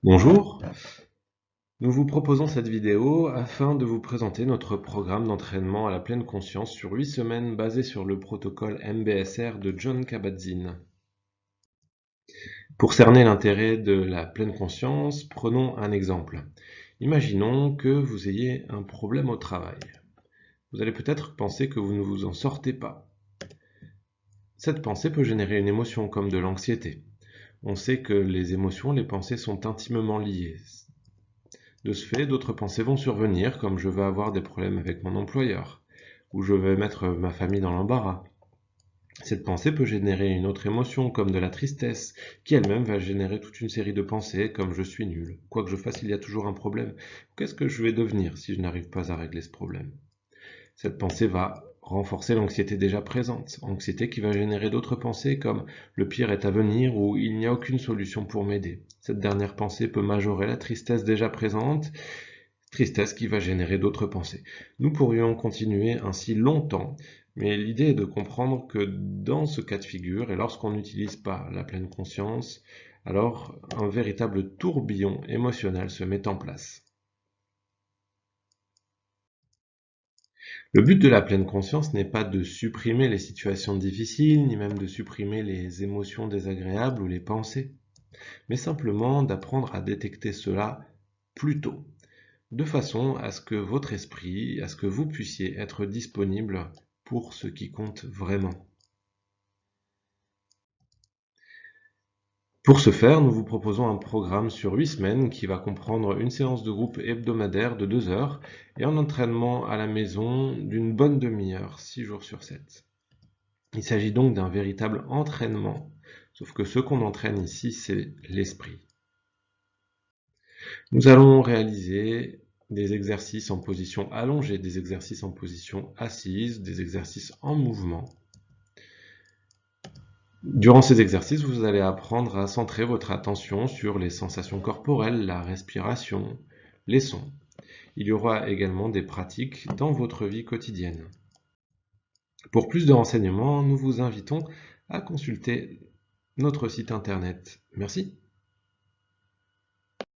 Bonjour, nous vous proposons cette vidéo afin de vous présenter notre programme d'entraînement à la pleine conscience sur 8 semaines basé sur le protocole MBSR de Jon Kabat-Zinn. Pour cerner l'intérêt de la pleine conscience, prenons un exemple. Imaginons que vous ayez un problème au travail. Vous allez peut-être penser que vous ne vous en sortez pas. Cette pensée peut générer une émotion comme de l'anxiété. On sait que les émotions, les pensées sont intimement liées. De ce fait, d'autres pensées vont survenir, comme je vais avoir des problèmes avec mon employeur, ou je vais mettre ma famille dans l'embarras. Cette pensée peut générer une autre émotion, comme de la tristesse, qui elle-même va générer toute une série de pensées, comme je suis nul. Quoi que je fasse, il y a toujours un problème. Qu'est-ce que je vais devenir si je n'arrive pas à régler ce problème? Cette pensée va renforcer l'anxiété déjà présente, anxiété qui va générer d'autres pensées comme le pire est à venir ou il n'y a aucune solution pour m'aider. Cette dernière pensée peut majorer la tristesse déjà présente, tristesse qui va générer d'autres pensées. Nous pourrions continuer ainsi longtemps, mais l'idée est de comprendre que dans ce cas de figure, et lorsqu'on n'utilise pas la pleine conscience, alors un véritable tourbillon émotionnel se met en place. Le but de la pleine conscience n'est pas de supprimer les situations difficiles, ni même de supprimer les émotions désagréables ou les pensées, mais simplement d'apprendre à détecter cela plus tôt, de façon à ce que votre esprit, à ce que vous puissiez être disponible pour ce qui compte vraiment. Pour ce faire, nous vous proposons un programme sur 8 semaines qui va comprendre une séance de groupe hebdomadaire de 2 heures et un entraînement à la maison d'une bonne demi-heure, 6 jours sur 7. Il s'agit donc d'un véritable entraînement, sauf que ce qu'on entraîne ici, c'est l'esprit. Nous allons réaliser des exercices en position allongée, des exercices en position assise, des exercices en mouvement. Durant ces exercices, vous allez apprendre à centrer votre attention sur les sensations corporelles, la respiration, les sons. Il y aura également des pratiques dans votre vie quotidienne. Pour plus de renseignements, nous vous invitons à consulter notre site internet. Merci.